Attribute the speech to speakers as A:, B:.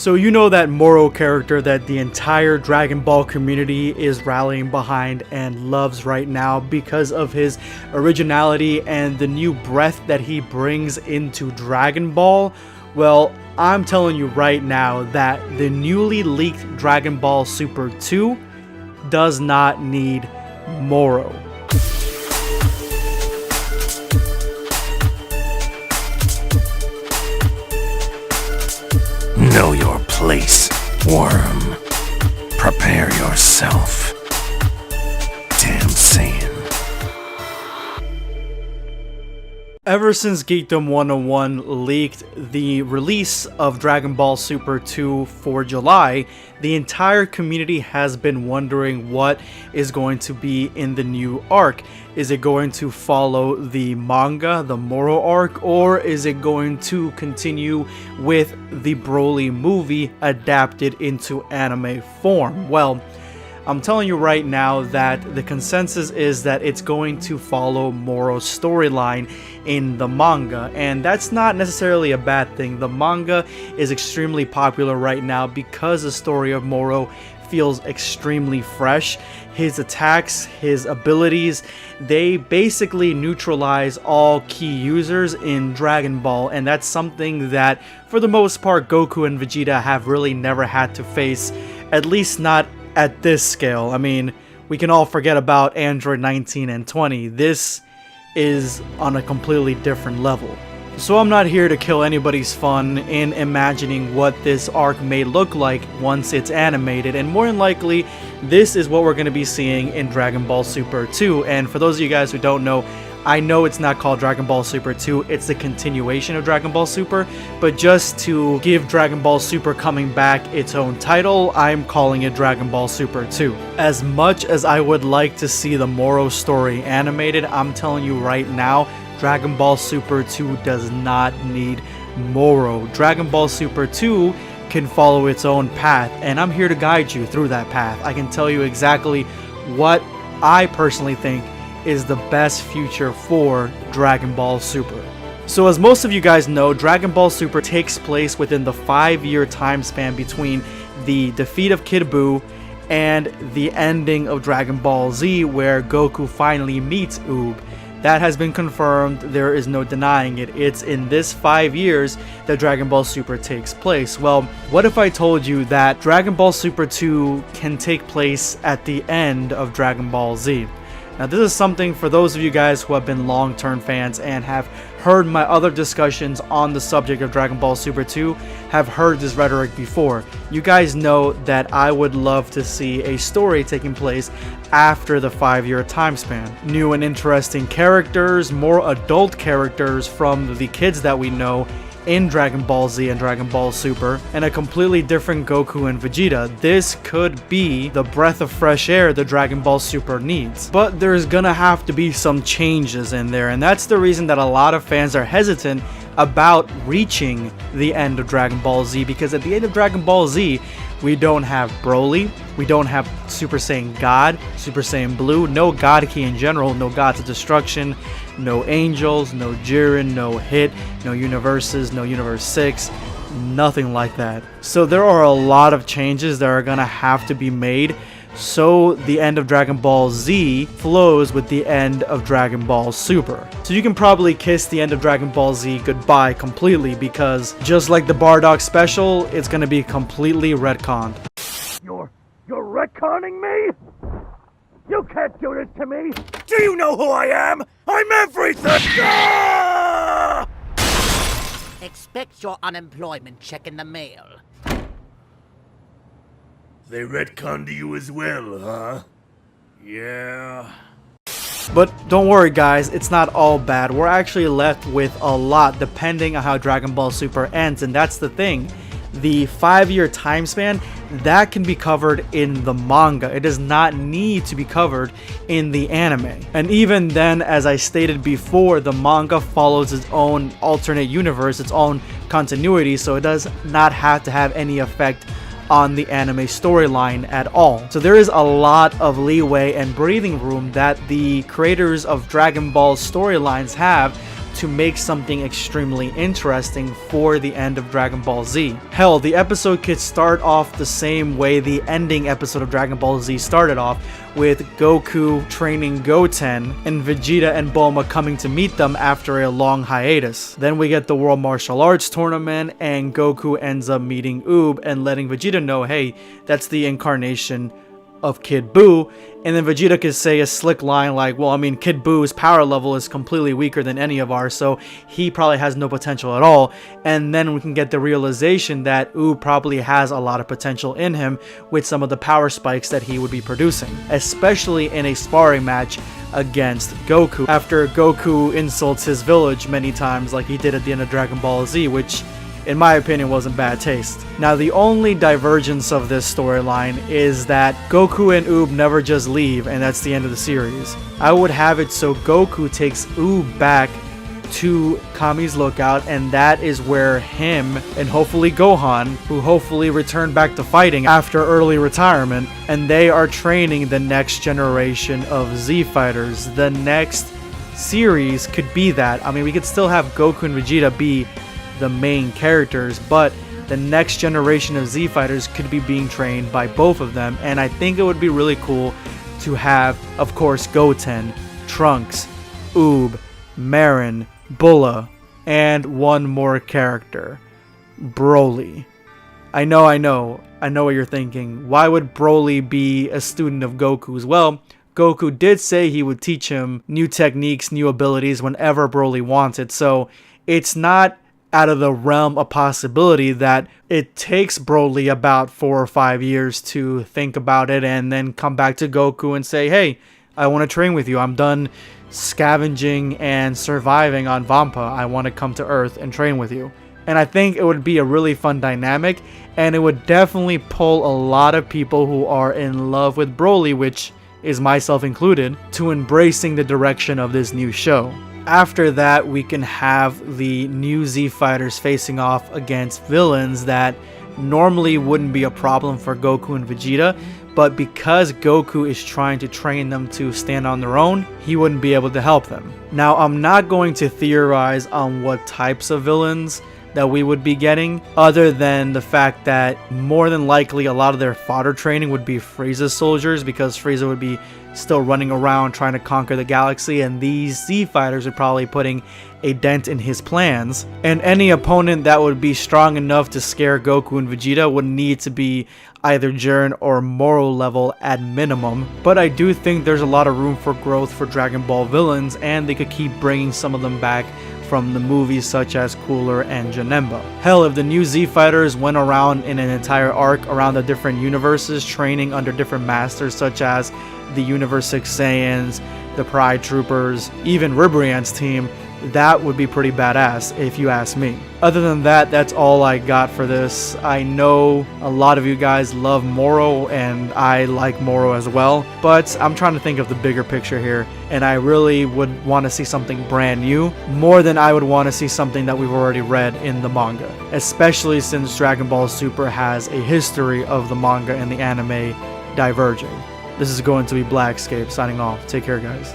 A: So you know that Moro character that the entire Dragon Ball community is rallying behind and loves right now because of his originality and the new breath that he brings into Dragon Ball? Well, I'm telling you right now that the newly leaked Dragon Ball Super 2 does not need Moro.
B: Know your place, worm. Prepare yourself. Damn Saiyan.
A: Ever since Geekdom 101 leaked the release of Dragon Ball Super 2 for July, the entire community has been wondering what is going to be in the new arc. Is it going to follow the manga, the Moro arc, or is it going to continue with the Broly movie adapted into anime form? Well, I'm telling you right now that the consensus is that it's going to follow Moro's storyline in the manga, and that's not necessarily a bad thing. The manga is extremely popular right now because the story of Moro feels extremely fresh. His attacks, his abilities, they basically neutralize all key users in Dragon Ball, and that's something that for the most part Goku and Vegeta have really never had to face, at least not at this scale. I mean, we can all forget about Android 19 and 20. This is on a completely different level. So I'm not here to kill anybody's fun in imagining what this arc may look like once it's animated, and more than likely this is what we're going to be seeing in Dragon Ball Super 2. And for those of you guys who don't know, I know it's not called Dragon Ball Super 2, it's the continuation of Dragon Ball Super, but just to give Dragon Ball Super coming back its own title, I'm calling it Dragon Ball Super 2. As much as I would like to see the Moro story animated, I'm telling you right now, Dragon Ball Super 2 does not need Moro. Dragon Ball Super 2 can follow its own path, and I'm here to guide you through that path. I can tell you exactly what I personally think is the best future for Dragon Ball Super. So as most of you guys know, Dragon Ball Super takes place within the 5-year time span between the defeat of Kid Buu and the ending of Dragon Ball Z, where Goku finally meets Oob. That has been confirmed, there is no denying it. It's in this 5 years that Dragon Ball Super takes place. Well, what if I told you that Dragon Ball Super 2 can take place at the end of Dragon Ball Z? Now this is something for those of you guys who have been long-term fans and have heard my other discussions on the subject of Dragon Ball Super 2, have heard this rhetoric before. You guys know that I would love to see a story taking place after the 5-year time span. New and interesting characters, more adult characters from the kids that we know in Dragon Ball Z and Dragon Ball Super, and a completely different Goku and Vegeta. This could be the breath of fresh air the Dragon Ball Super needs. But there's gonna have to be some changes in there, and that's the reason that a lot of fans are hesitant about reaching the end of Dragon Ball Z, because at the end of Dragon Ball Z, we don't have Broly, we don't have Super Saiyan God, Super Saiyan Blue, no God Key in general, no Gods of Destruction, no Angels, no Jiren, no Hit, no Universes, no Universe 6, nothing like that. So there are a lot of changes that are gonna have to be made, so the end of Dragon Ball Z flows with the end of Dragon Ball Super. So you can probably kiss the end of Dragon Ball Z goodbye completely, because just like the Bardock special, it's gonna be completely retconned.
C: You're retconning me? You can't do this to me! Do you know who I am? I'm everything! Ah!
D: Expect your unemployment check in the mail.
C: They retconned you as well, huh? Yeah.
A: But don't worry guys, it's not all bad. We're actually left with a lot depending on how Dragon Ball Super ends, and that's the thing. The 5-year time span, that can be covered in the manga. It does not need to be covered in the anime. And even then, as I stated before, the manga follows its own alternate universe, its own continuity, so it does not have to have any effect on the anime storyline at all. So there is a lot of leeway and breathing room that the creators of Dragon Ball storylines have to make something extremely interesting for the end of Dragon Ball Z. Hell, the episode could start off the same way the ending episode of Dragon Ball Z started off, with Goku training Goten and Vegeta and Bulma coming to meet them after a long hiatus. Then we get the World Martial Arts Tournament and Goku ends up meeting Oob and letting Vegeta know, hey, that's the incarnation of Kid Buu, and then Vegeta could say a slick line like, well, I mean, Kid Buu's power level is completely weaker than any of ours, so he probably has no potential at all. And then we can get the realization that Oob probably has a lot of potential in him with some of the power spikes that he would be producing, especially in a sparring match against Goku, after Goku insults his village many times like he did at the end of Dragon Ball Z, which in my opinion was in bad taste. Now, the only divergence of this storyline is that Goku and Oob never just leave and that's the end of the series. I would have it so Goku takes Oob back to Kami's Lookout, and that is where him and hopefully Gohan, who hopefully returned back to fighting after early retirement, and they are training the next generation of Z fighters. The next series could be that. I mean, we could still have Goku and Vegeta be the main characters, but the next generation of Z fighters could be being trained by both of them, and I think it would be really cool to have, of course, Goten, Trunks, Oob, Marin, Bulla, and one more character, Broly. I know what you're thinking. Why would Broly be a student of Goku's? Well, Goku did say he would teach him new techniques, new abilities whenever Broly wanted, so it's not out of the realm of possibility that it takes Broly about 4 or 5 years to think about it and then come back to Goku and say, hey, I want to train with you. I'm done scavenging and surviving on Vampa. I want to come to Earth and train with you. And I think it would be a really fun dynamic, and it would definitely pull a lot of people who are in love with Broly, which is myself included, to embracing the direction of this new show. After that, we can have the new Z fighters facing off against villains that normally wouldn't be a problem for Goku and Vegeta, but because Goku is trying to train them to stand on their own, he wouldn't be able to help them. Now, I'm not going to theorize on what types of villains that we would be getting, other than the fact that more than likely a lot of their fodder training would be Frieza's soldiers, because Frieza would be still running around trying to conquer the galaxy, and these Z fighters are probably putting a dent in his plans. And any opponent that would be strong enough to scare Goku and Vegeta would need to be either Jiren or Moro level at minimum. But I do think there's a lot of room for growth for Dragon Ball villains, and they could keep bringing some of them back from the movies such as Cooler and Janemba. Hell, if the new Z fighters went around in an entire arc around the different universes, training under different masters such as the Universe 6 Saiyans, the Pride Troopers, even Ribrian's team, that would be pretty badass if you ask me. Other than that, that's all I got for this. I know a lot of you guys love Moro, and I like Moro as well, but I'm trying to think of the bigger picture here, and I really would want to see something brand new, more than I would want to see something that we've already read in the manga, especially since Dragon Ball Super has a history of the manga and the anime diverging. This is going to be Blackscape signing off. Take care, guys.